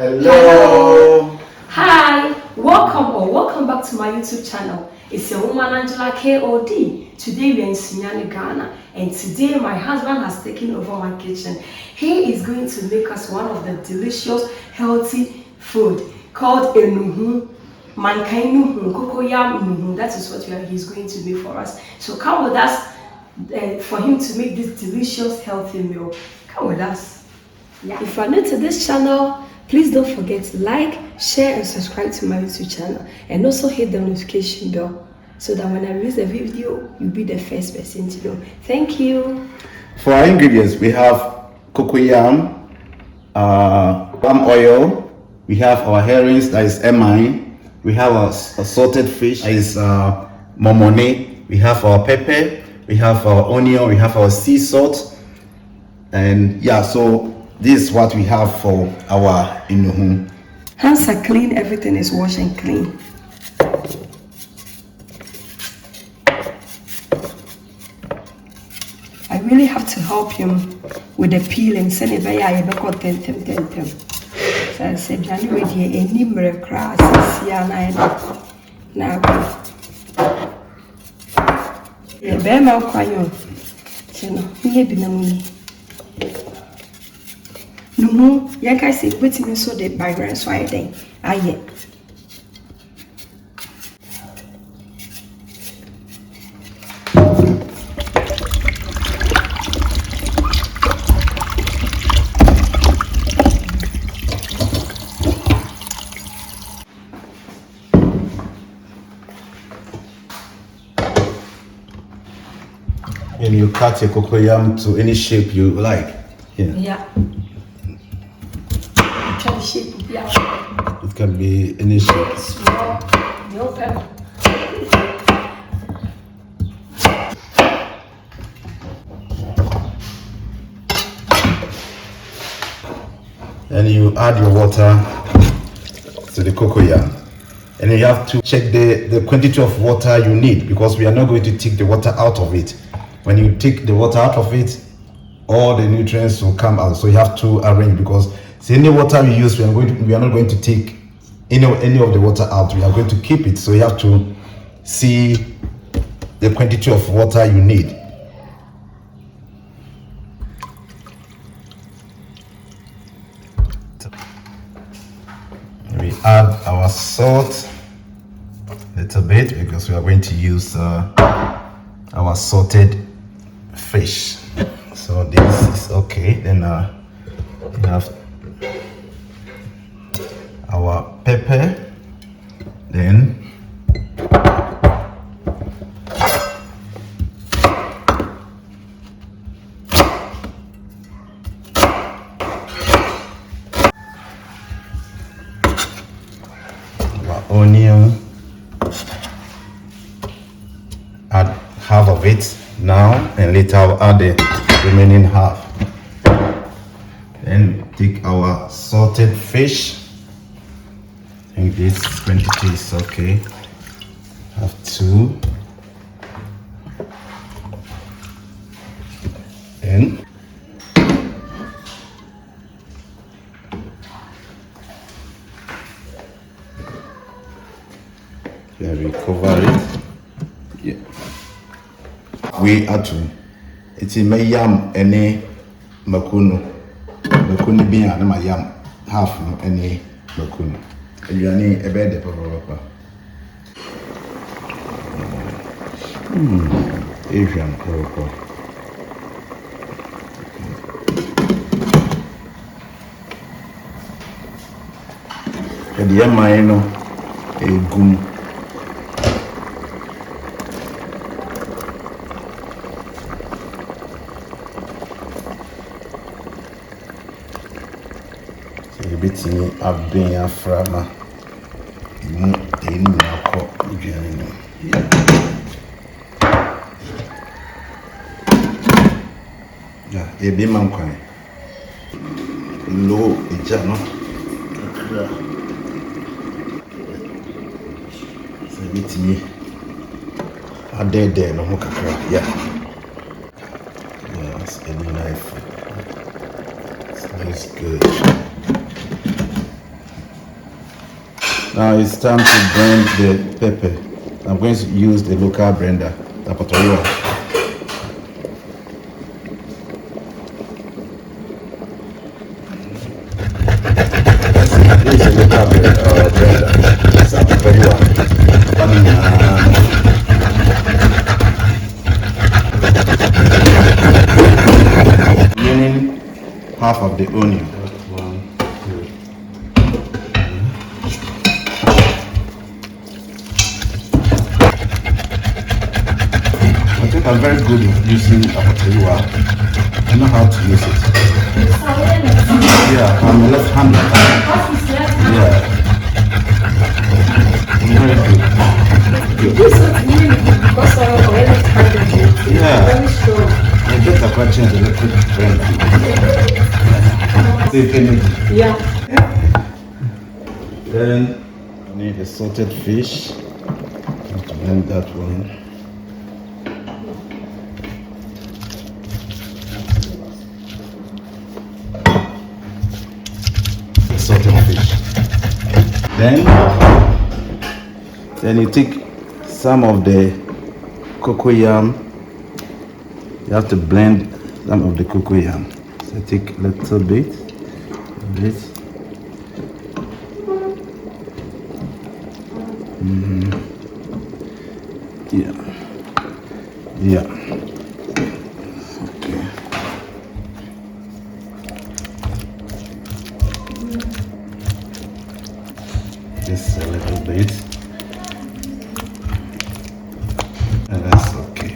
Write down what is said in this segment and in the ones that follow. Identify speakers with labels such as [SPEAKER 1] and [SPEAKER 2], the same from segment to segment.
[SPEAKER 1] Hello.
[SPEAKER 2] Hi, welcome back to my YouTube channel. It's your woman Angela KOD. Today we are in Sunyani, Ghana, and today my husband has taken over my kitchen. He is going to make us one of the delicious, healthy food called a Nuhuu. Mankai Nuhuu, Cocoayam Nuhuu. That is what he's going to make for us. So come with us for him to make this delicious, healthy meal. Come with us. Yeah. If you are new to this channel, please don't forget to like, share, and subscribe to my YouTube channel, and also hit the notification bell so that when I release a video, you'll be the first person to know. Thank you.
[SPEAKER 1] For our ingredients, we have cocoyam, palm oil, we have our herrings, that is emine, we have our salted fish, that is momone, we have our pepper, we have our onion, we have our sea salt, and yeah, so this is what we have for our Nuhuu.
[SPEAKER 2] Hands are clean, everything is washed and clean. I really have to help him with the peeling. Send it by tem. So I said, January, any miracle crasses here now. Yeah, bear my quayon. So no, here be no money. Nuhuu, yanka say waiting so the background so I then. Aye.
[SPEAKER 1] And you cut your cocoyam to any shape you like.
[SPEAKER 2] Yeah. Shape, yeah.
[SPEAKER 1] It can be any shape.
[SPEAKER 2] Small, no pepper.
[SPEAKER 1] And you add your water to the cocoyam. And you have to check the quantity of water you need, because we are not going to take the water out of it. When you take the water out of it, all the nutrients will come out. So you have to arrange, because any water we use, we are not going to take any of the water out. We are going to keep it. So you have to see the quantity of water you need. We add our salt a little bit, because we are going to use our salted fish. So this is okay. Then we have our pepper, then our onion. Add half of it now, and later I'll add the remaining half. Then take our salted fish. I think this quantity is okay. Have two. And then we cover it. Yeah. We add to it's in my yam any makuno being and my yam half any makuno. And you need a bed papa. Asian purple. And the yam a gum. Betting I've been a frama. Yeah, a be man crying. Low, a jano. So, it's me. I did there, no more. Yeah. Yes, a knife. It's good. Now it's time to blend the pepper. I'm going to use the local blender, the Cocoayam. This is a local blender. It's a Cocoayam. Meaning half of the onion. I think I'm very good at using Cocoayam. I know how to use it. Yeah, I'm a left-hander. Yeah. I'm very good. Yeah. I get a question the electric blender. Save energy.
[SPEAKER 2] Yeah.
[SPEAKER 1] Then I need a salted fish. Have to blend that one. Salted fish. Then you take some of the cocoyam. You have to blend some of the cocoyam. So take a little bit. Yeah. Okay. Just a little bit. And that's okay.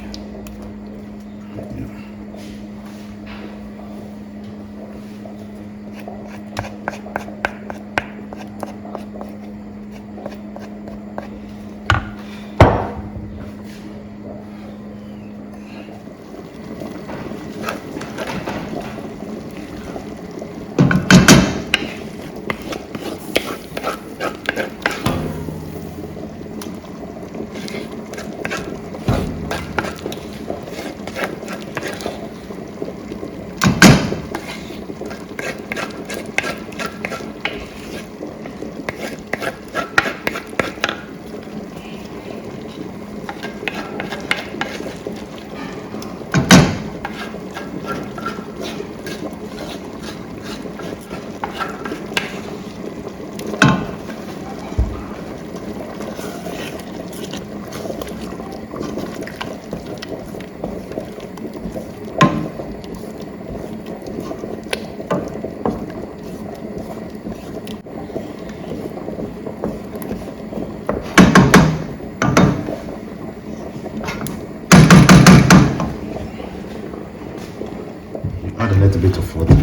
[SPEAKER 1] Add a little bit of water.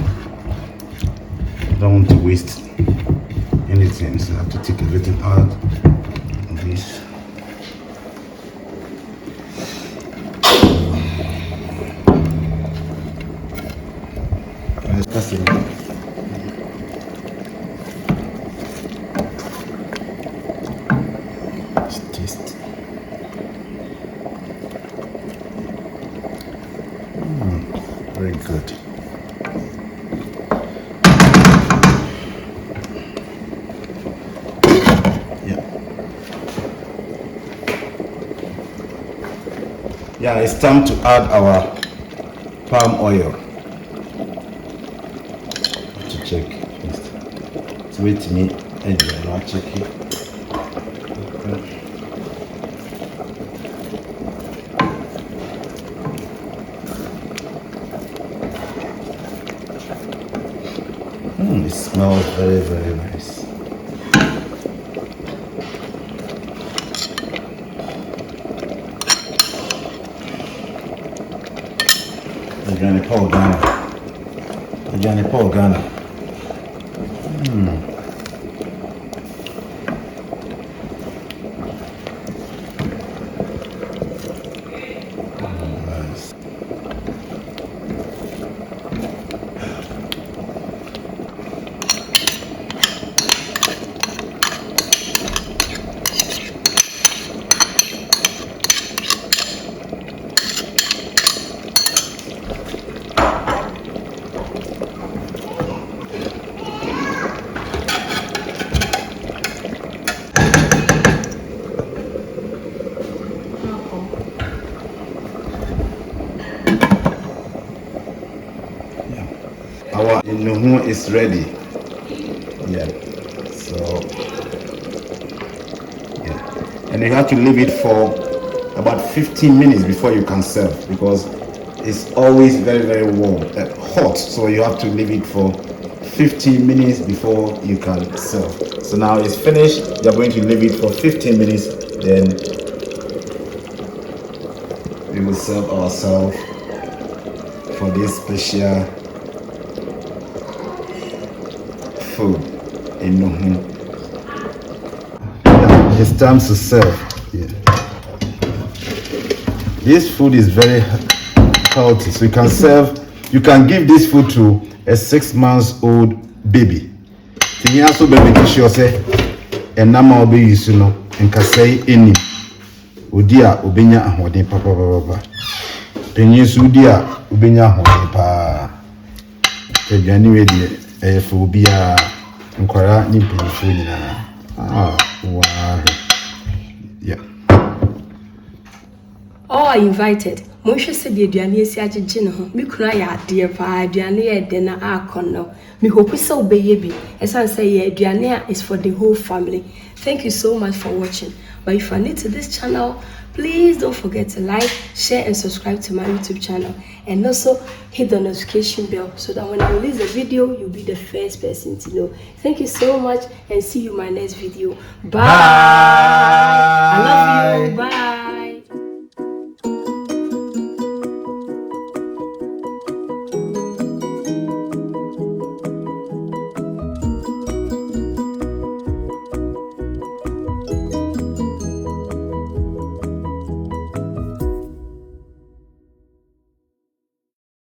[SPEAKER 1] Don't want to waste anything, so I have to take a little out of this. That's it. Let's taste. Very good. Yeah, it's time to add our palm oil. To check first. So wait to me and I'll check it. It smells very, very nice. Ajani Paul Ghana. Nice. our Nuhuu is ready. Yeah. So yeah, and you have to leave it for about 15 minutes before you can serve, because it's always very, very warm, hot. So you have to leave it for 15 minutes before you can serve. So now it's finished. You're going to leave it for 15 minutes. Then we will serve ourselves for this special food in Nuhuu. Yeah, it's time to serve. Yeah. This food is very healthy, so you can serve. You can give this food to a 6-month-old baby. Tinya so baby to show say, and nama obe yisu no, and can say any. Udia ubenya ahoden papa. Penye so udia ubenya ahoden pa. Ejuani we de for bia nkwara ni mpanyifo nyina. Wow. Yeah.
[SPEAKER 2] All are invited. Monshe said the aduane esi agege ne ho. Me kunu ya ade pa aduane ye de na akono. Me hope so obeye bi. Esan say ye aduane is for the whole family. Thank you so much for watching. But if you are new to this channel, please don't forget to like, share and subscribe to my YouTube channel, and also hit the notification bell so that when I release a video, you'll be the first person to know. Thank you so much and see you in my next video. Bye. I love you. Bye.